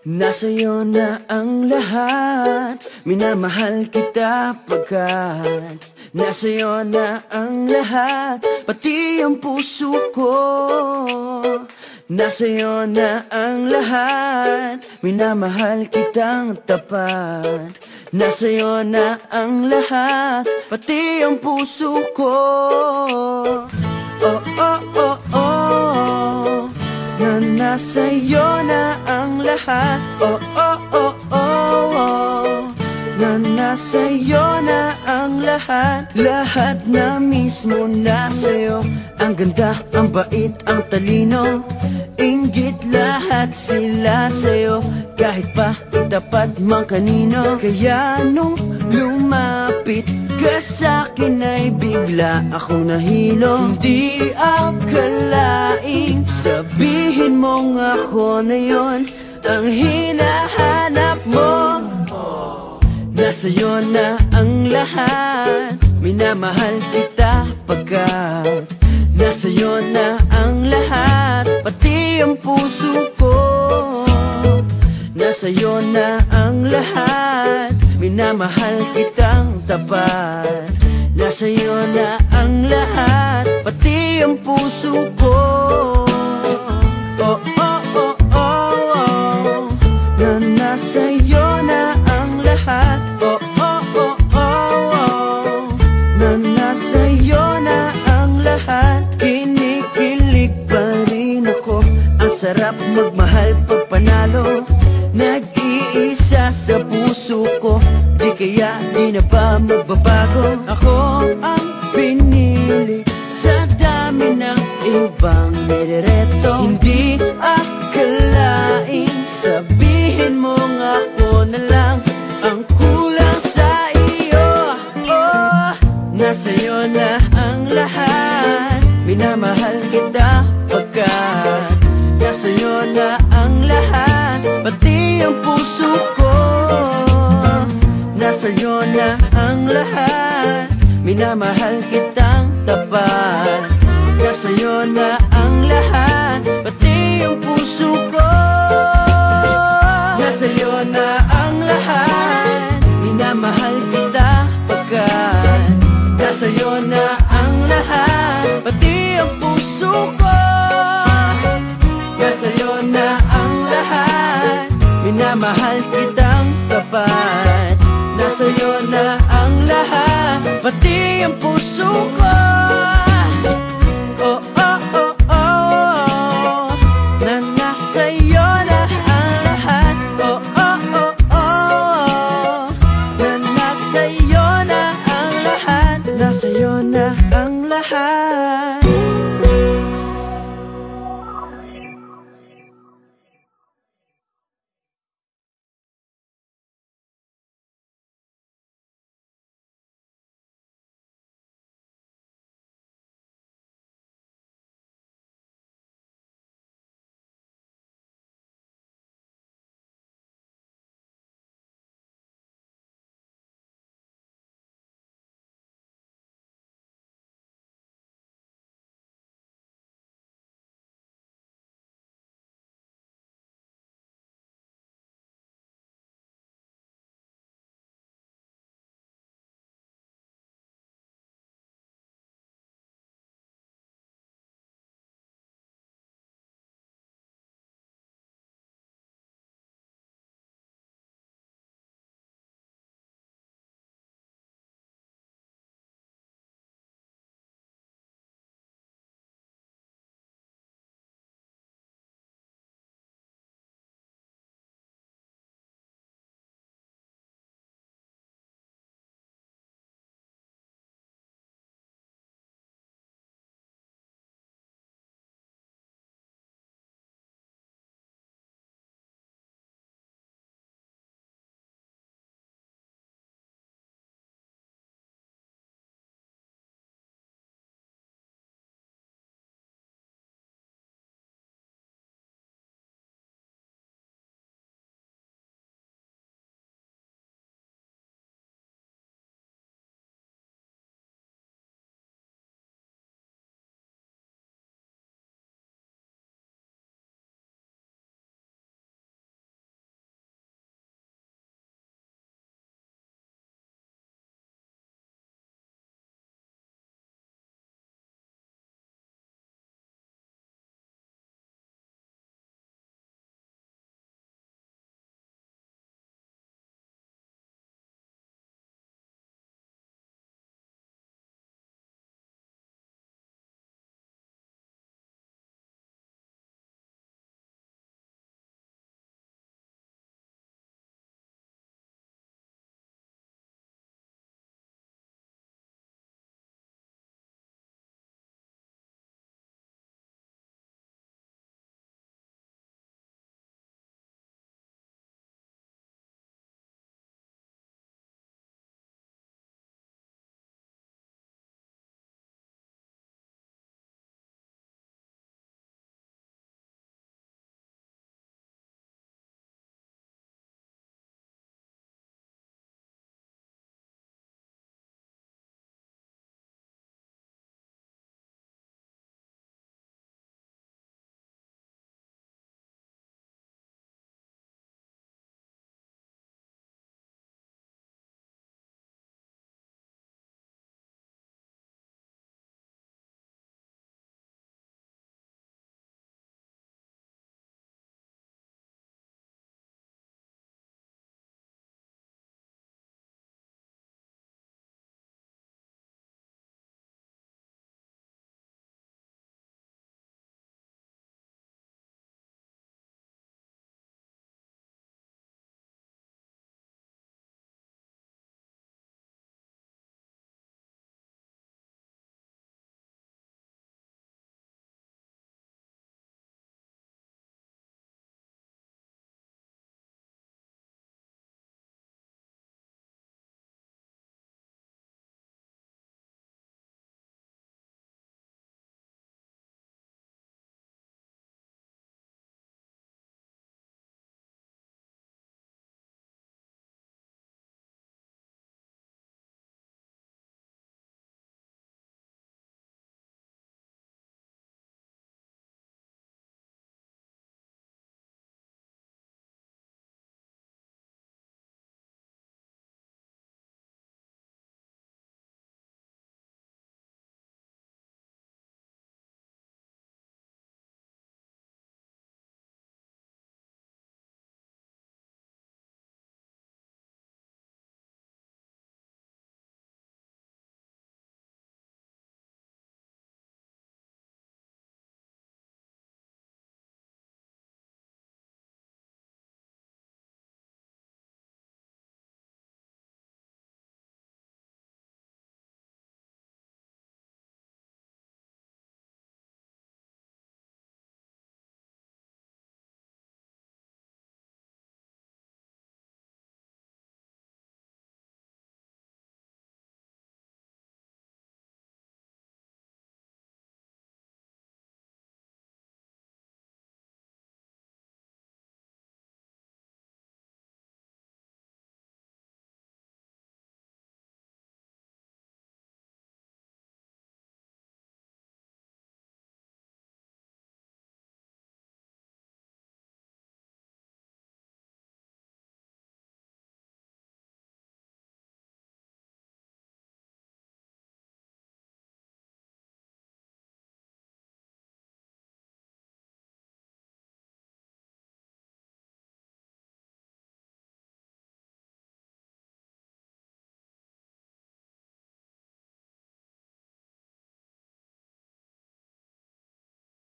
Nasa'yo na ang lahat, minamahal kita pagkat nasa'yo na ang lahat, pati ang puso ko. Nasa'yo na ang lahat, minamahal kitang tapat. Nasa'yo na ang lahat, pati ang puso ko. Oh, oh, oh, oh, na nasa'yo na ang lahat. Oh, oh, oh, oh, oh, na nasa'yo na ang lahat. Lahat na mismo nasa'yo. Ang ganda, ang bait, ang talino, inggit lahat sila sa'yo. Kahit pa itapat mang kanino. Kaya nung lumapit ka sa'kin ay bigla akong nahilo. Hindi akalaing sabihin mong ako na yon ang hinahanap mo. Nasa'yo na ang lahat, minamahal kita pagkat nasa'yo na ang lahat, pati ang puso ko. Nasa'yo na ang lahat, minamahal kitang tapat. Nasa'yo na ang lahat, pati ang puso ko. Oh, oh, oh, oh, oh, na nasa'yo na ang lahat. Oh, oh, oh, oh, oh, na nasa'yo na ang lahat. Kinikilig pa rin ako, ang sarap magmahal pag panalo. Nag-iisa sa puso ko, di kaya di na ba magbabago. Ako ang pinili sa dami ng ibang nirereto. Hindi akalaing sabihin mo nga ako na lang ang kulang sa iyo. Oh, nasa'yo na ang lahat, minamahal kita pagkat nasa'yo na ang lahat, pati ang puso ko. Nasa'yo na ang lahat, minamahal kitang tapat. Nasa'yo na ang lahat, pati ang puso ko. Nasa'yo na ang lahat, minamahal kita pagkat nasa'yo na ang lahat, pati ang puso ko. Nasa'yo na ang lahat, minamahal kitang tapat. Nasa'yo na ang lahat, pati ang puso ko.